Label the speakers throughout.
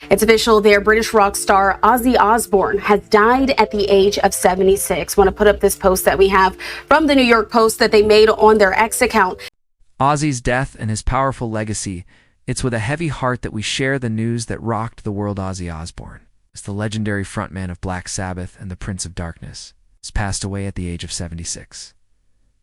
Speaker 1: It's official there. British rock star Ozzy Osbourne has died at the age of 76. Want to put up this post that we have from the New York Post that they made on their X account.
Speaker 2: Ozzy's death and his powerful legacy. It's with a heavy heart that we share the news that rocked the world. Ozzy Osbourne is the legendary frontman of Black Sabbath and the Prince of Darkness. Has passed away at the age of 76.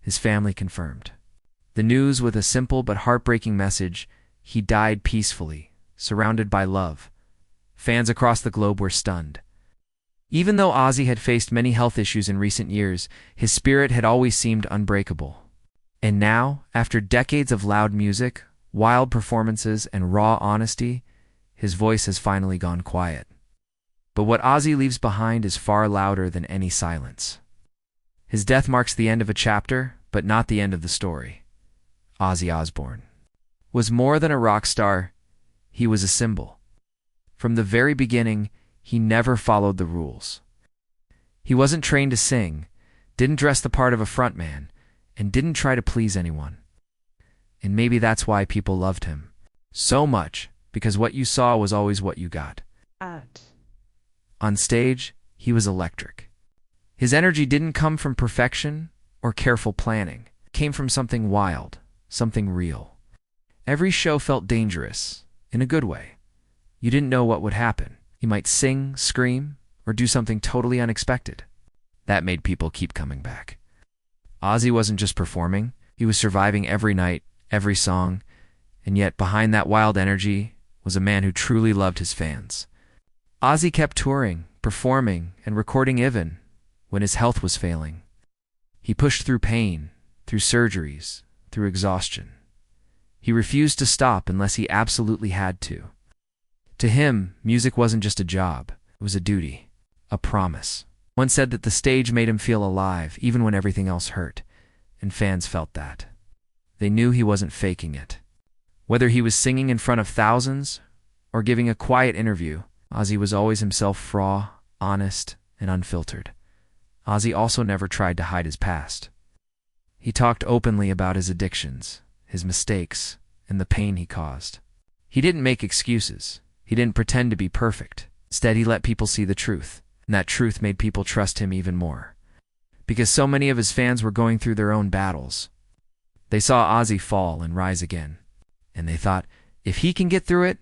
Speaker 2: His family confirmed the news with a simple but heartbreaking message. He died peacefully, surrounded by love. Fans across the globe were stunned. Even though Ozzy had faced many health issues in recent years, his spirit had always seemed unbreakable. And now, after decades of loud music, wild performances, and raw honesty, his voice has finally gone quiet. But what Ozzy leaves behind is far louder than any silence. His death marks the end of a chapter, but not the end of the story. Ozzy Osbourne was more than a rock star. He was a symbol. From the very beginning, he never followed the rules. He wasn't trained to sing, didn't dress the part of a frontman, and didn't try to please anyone. And maybe that's why people loved him so much, because what you saw was always what you got. On stage, he was electric. His energy didn't come from perfection or careful planning. It came from something wild, something real. Every show felt dangerous, in a good way. You didn't know what would happen. He might sing, scream, or do something totally unexpected. That made people keep coming back. Ozzy wasn't just performing, he was surviving every night, every song, and yet behind that wild energy was a man who truly loved his fans. Ozzy kept touring, performing, and recording even when his health was failing. He pushed through pain, through surgeries, through exhaustion. He refused to stop unless he absolutely had to. To him, music wasn't just a job, it was a duty, a promise. One said that the stage made him feel alive, even when everything else hurt, and fans felt that. They knew he wasn't faking it. Whether he was singing in front of thousands or giving a quiet interview, Ozzy was always himself, raw, honest, and unfiltered. Ozzy also never tried to hide his past. He talked openly about his addictions, his mistakes, and the pain he caused. He didn't make excuses. He didn't pretend to be perfect. Instead, he let people see the truth, and that truth made people trust him even more. Because so many of his fans were going through their own battles. They saw Ozzy fall and rise again, and they thought, if he can get through it,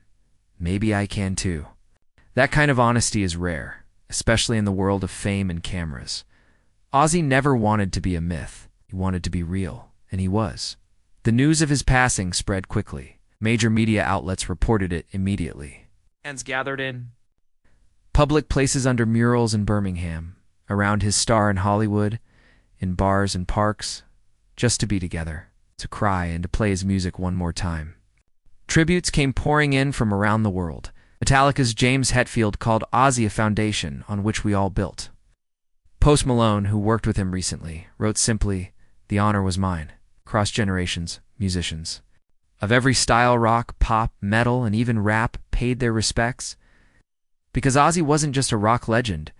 Speaker 2: maybe I can too. That kind of honesty is rare, especially in the world of fame and cameras. Ozzy never wanted to be a myth. He wanted to be real, and he was. The news of his passing spread quickly. Major media outlets reported it immediately. Fans gathered in public places, under murals in Birmingham, around his star in Hollywood, in bars and parks, just to be together, to cry and to play his music one more time. Tributes came pouring in from around the world. Metallica's James Hetfield called Ozzy a foundation on which we all built. Post Malone, who worked with him recently, wrote simply, "The honor was mine." Cross generations, musicians of every style, rock, pop, metal, and even rap, paid their respects. Because Ozzy wasn't just a rock legend,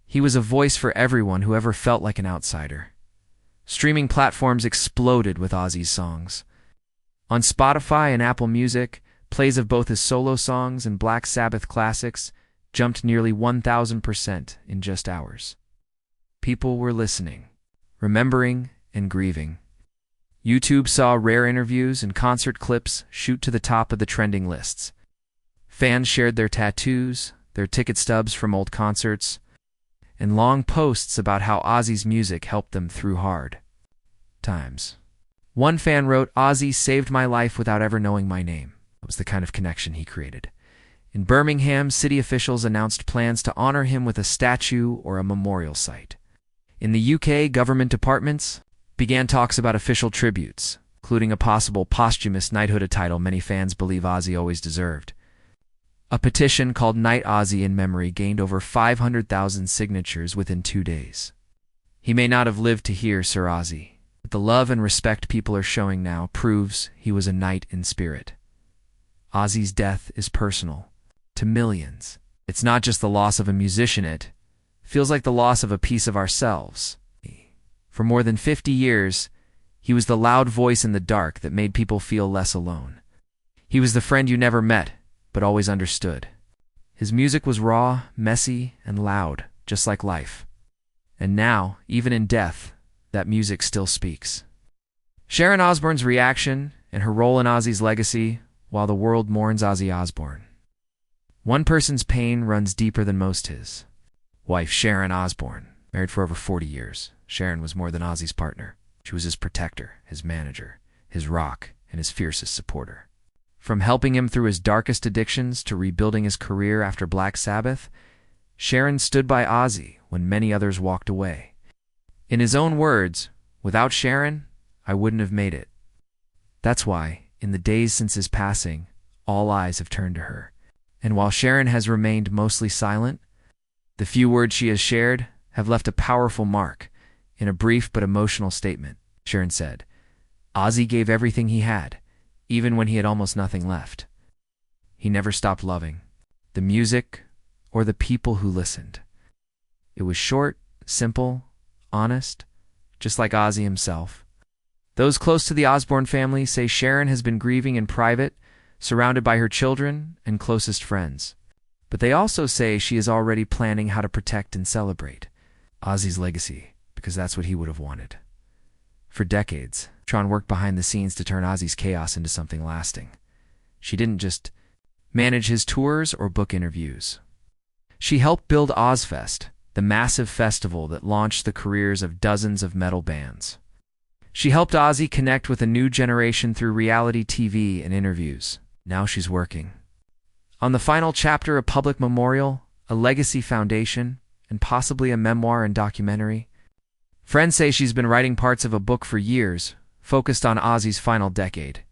Speaker 2: he was a voice for everyone who ever felt like an outsider. Streaming platforms exploded with Ozzy's songs. On Spotify and Apple Music, plays of both his solo songs and Black Sabbath classics jumped nearly 1,000% in just hours. People were listening, remembering, and grieving. YouTube saw rare interviews and concert clips shoot to the top of the trending lists. Fans shared their tattoos, their ticket stubs from old concerts, and long posts about how Ozzy's music helped them through hard times. One fan wrote, "Ozzy saved my life without ever knowing my name." That was the kind of connection he created. In Birmingham, city officials announced plans to honor him with a statue or a memorial site. In the UK, government departments began talks about official tributes, including a possible posthumous knighthood, a title many fans believe Ozzy always deserved. A petition called Knight Ozzy in Memory gained over 500,000 signatures within 2 days. He may not have lived to hear Sir Ozzy, but the love and respect people are showing now proves he was a knight in spirit. Ozzy's death is personal to millions. It's not just the loss of a musician, it feels like the loss of a piece of ourselves. For more than 50 years, he was the loud voice in the dark that made people feel less alone. He was the friend you never met, but always understood. His music was raw, messy, and loud, just like life. And now, even in death, that music still speaks. Sharon Osbourne's reaction and her role in Ozzy's legacy while the world mourns Ozzy Osbourne. One person's pain runs deeper than most his. Wife Sharon Osbourne, married for over 40 years. Sharon was more than Ozzy's partner. She was his protector, his manager, his rock, and his fiercest supporter. From helping him through his darkest addictions to rebuilding his career after Black Sabbath, Sharon stood by Ozzy when many others walked away. In his own words, "Without Sharon, I wouldn't have made it." That's why, in the days since his passing, all eyes have turned to her. And while Sharon has remained mostly silent, the few words she has shared have left a powerful mark. In a brief but emotional statement, Sharon said, "Ozzy gave everything he had, even when he had almost nothing left. He never stopped loving the music or the people who listened." It was short, simple, honest, just like Ozzy himself. Those close to the Osbourne family say Sharon has been grieving in private, surrounded by her children and closest friends. But they also say she is already planning how to protect and celebrate Ozzy's legacy, because that's what he would have wanted. For decades, Sharon worked behind the scenes to turn Ozzy's chaos into something lasting. She didn't just manage his tours or book interviews. She helped build Ozfest, the massive festival that launched the careers of dozens of metal bands. She helped Ozzy connect with a new generation through reality TV and interviews. Now she's working on the final chapter, a public memorial, a legacy foundation, and possibly a memoir and documentary. Friends say she's been writing parts of a book for years, focused on Ozzy's final decade.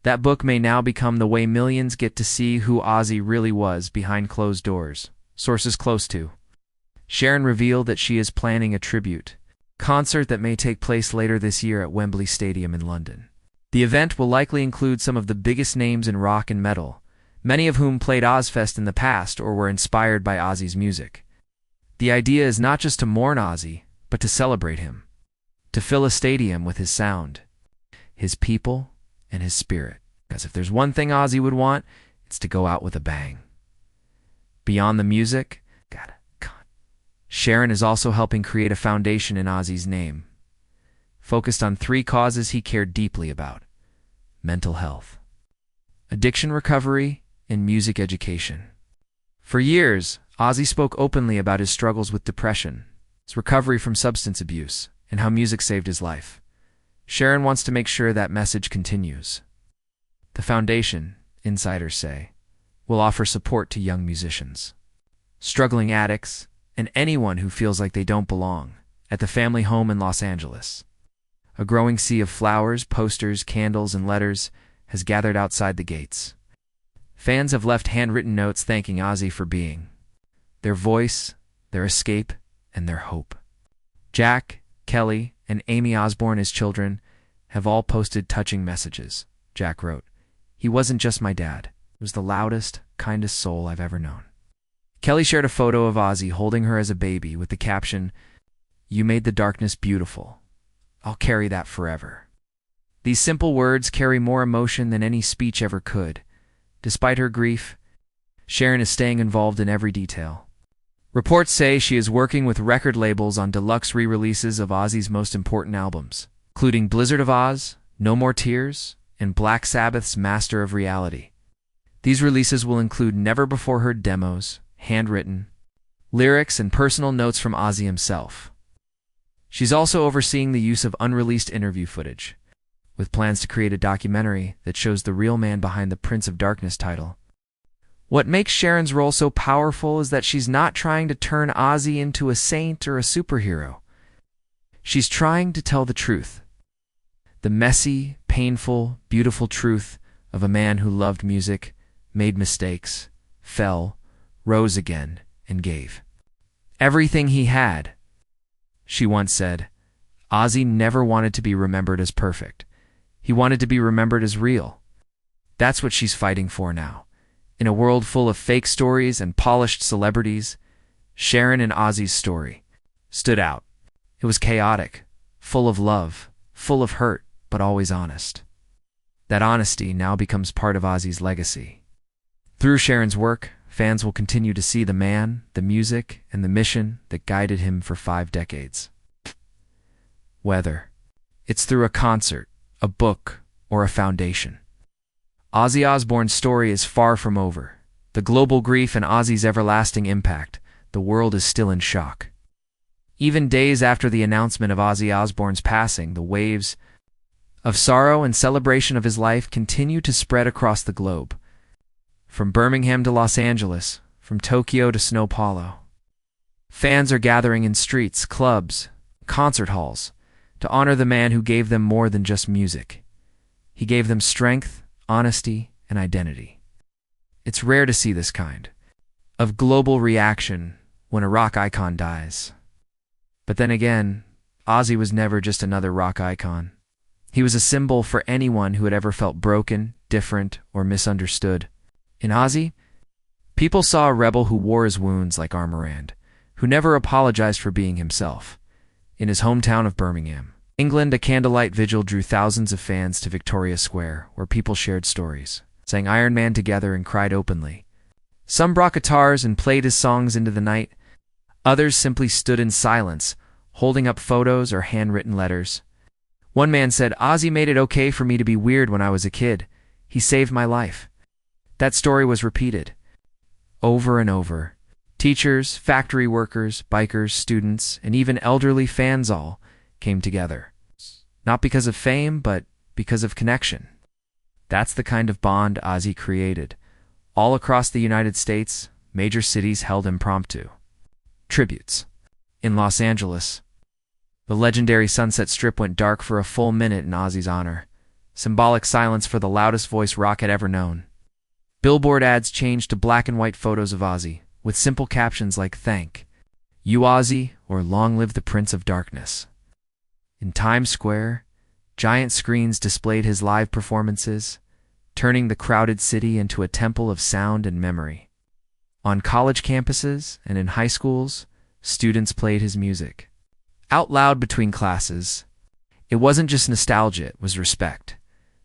Speaker 2: That book may now become the way millions get to see who Ozzy really was behind closed doors. Sources close to Sharon revealed that she is planning a tribute concert that may take place later this year at Wembley Stadium in London. The event will likely include some of the biggest names in rock and metal, many of whom played Ozfest in the past or were inspired by Ozzy's music. The idea is not just to mourn Ozzy, but to celebrate him, to fill a stadium with his sound, his people, and his spirit. Because if there's one thing Ozzy would want, it's to go out with a bang. Beyond the music, Sharon is also helping create a foundation in Ozzy's name, focused on 3 causes he cared deeply about: mental health, addiction recovery, and music education. For years, Ozzy spoke openly about his struggles with depression, his recovery from substance abuse, and how music saved his life. Sharon wants to make sure that message continues. The foundation, insiders say, will offer support to young musicians, struggling addicts, and anyone who feels like they don't belong at the family home in Los Angeles. A growing sea of flowers, posters, candles, and letters has gathered outside the gates. Fans have left handwritten notes thanking Ozzy for being their voice, their escape, and their hope. Jack, Kelly, and Amy Osbourne, his children, have all posted touching messages. Jack wrote, "He wasn't just my dad. He was the loudest, kindest soul I've ever known." Kelly shared a photo of Ozzy holding her as a baby with the caption, "You made the darkness beautiful. I'll carry that forever." These simple words carry more emotion than any speech ever could. Despite her grief, Sharon is staying involved in every detail. Reports say she is working with record labels on deluxe re-releases of Ozzy's most important albums, including Blizzard of Oz, No More Tears, and Black Sabbath's Master of Reality. These releases will include never-before-heard demos, handwritten lyrics, and personal notes from Ozzy himself. She's also overseeing the use of unreleased interview footage, with plans to create a documentary that shows the real man behind the Prince of Darkness title. What makes Sharon's role so powerful is that she's not trying to turn Ozzy into a saint or a superhero. She's trying to tell the truth. The messy, painful, beautiful truth of a man who loved music, made mistakes, fell, rose again, and gave everything he had. She once said, "Ozzy never wanted to be remembered as perfect. He wanted to be remembered as real." That's what she's fighting for now. In a world full of fake stories and polished celebrities, Sharon and Ozzy's story stood out. It was chaotic, full of love, full of hurt, but always honest. That honesty now becomes part of Ozzy's legacy. Through Sharon's work, fans will continue to see the man, the music, and the mission that guided him for 5 decades. Whether it's through a concert, a book, or a foundation, Ozzy Osbourne's story is far from over. The global grief and Ozzy's everlasting impact, the world is still in shock. Even days after the announcement of Ozzy Osbourne's passing, the waves of sorrow and celebration of his life continue to spread across the globe. From Birmingham to Los Angeles, from Tokyo to São Paulo, fans are gathering in streets, clubs, concert halls to honor the man who gave them more than just music. He gave them strength, honesty, and identity. It's rare to see this kind of global reaction when a rock icon dies. But then again, Ozzy was never just another rock icon. He was a symbol for anyone who had ever felt broken, different, or misunderstood. In Ozzy, people saw a rebel who wore his wounds like armorand, who never apologized for being himself. In his hometown of Birmingham, England, a candlelight vigil drew thousands of fans to Victoria Square, where people shared stories, sang Iron Man together, and cried openly. Some brought guitars and played his songs into the night. Others simply stood in silence, holding up photos or handwritten letters. One man said, "Ozzy made it okay for me to be weird when I was a kid. He saved my life." That story was repeated over and over. Teachers, factory workers, bikers, students, and even elderly fans all came together. Not because of fame, but because of connection. That's the kind of bond Ozzy created. All across the United States, major cities held impromptu tributes. In Los Angeles, the legendary Sunset Strip went dark for a full minute in Ozzy's honor. Symbolic silence for the loudest voice rock had ever known. Billboard ads changed to black and white photos of Ozzy, with simple captions like "Thank you, Ozzy," or "Long live the Prince of Darkness." In Times Square, giant screens displayed his live performances, turning the crowded city into a temple of sound and memory. On college campuses and in high schools, students played his music out loud between classes. It wasn't just nostalgia, it was respect.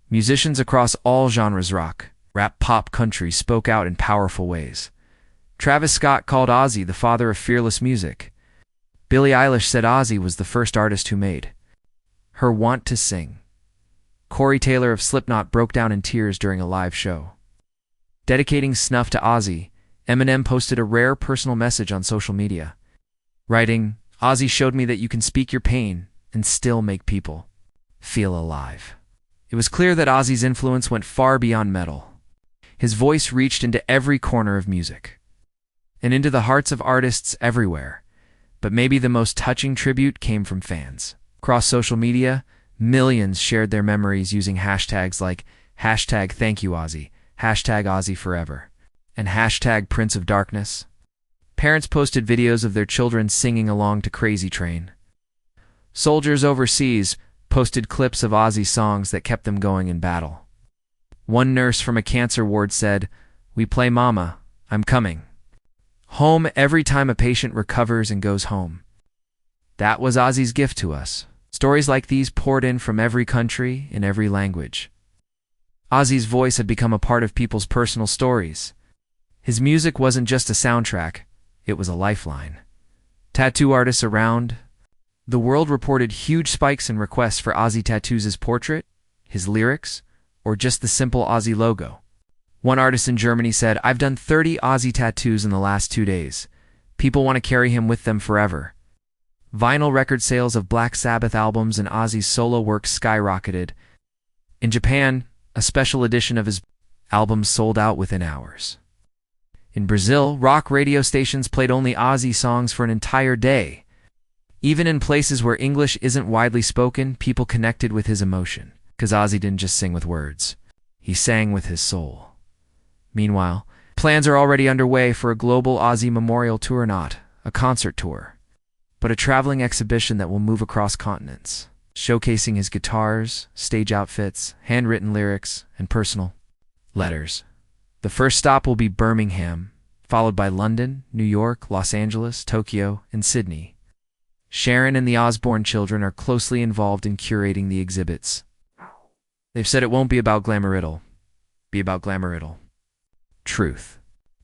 Speaker 2: Musicians across all genres, rock, rap, pop, country, spoke out in powerful ways. Travis Scott called Ozzy the father of fearless music. Billie Eilish said Ozzy was the first artist who made her want to sing. Corey Taylor of Slipknot broke down in tears during a live show. Dedicating Snuff to Ozzy, Eminem posted a rare personal message on social media, writing, "Ozzy showed me that you can speak your pain and still make people feel alive." It was clear that Ozzy's influence went far beyond metal. His voice reached into every corner of music and into the hearts of artists everywhere. But maybe the most touching tribute came from fans. Across social media, millions shared their memories using hashtags like #ThankYouOzzy, #OzzyForever, and #Prince of Darkness. Parents posted videos of their children singing along to Crazy Train. Soldiers overseas posted clips of Ozzy songs that kept them going in battle. One nurse from a cancer ward said, "We play Mama, I'm coming home every time a patient recovers and goes home." That was Ozzy's gift to us. Stories like these poured in from every country, in every language. Ozzy's voice had become a part of people's personal stories. His music wasn't just a soundtrack, it was a lifeline. Tattoo artists around the world reported huge spikes in requests for Ozzy tattoos: his portrait, his lyrics, or just the simple Ozzy logo. One artist in Germany said, "I've done 30 Ozzy tattoos in the last 2 days. People want to carry him with them forever." Vinyl record sales of Black Sabbath albums and Ozzy's solo work skyrocketed. In Japan, a special edition of his albums sold out within hours. In Brazil, rock radio stations played only Ozzy songs for an entire day. Even in places where English isn't widely spoken, people connected with his emotion, because Ozzy didn't just sing with words. He sang with his soul. Meanwhile, plans are already underway for a global Ozzy memorial tour, not a concert tour, but a traveling exhibition that will move across continents, showcasing his guitars, stage outfits, handwritten lyrics, and personal letters. The first stop will be Birmingham, followed by London, New York, Los Angeles, Tokyo, and Sydney. Sharon and the Osbourne children are closely involved in curating the exhibits. They've said it won't be about glamour, it'll be about glamour, it'll truth.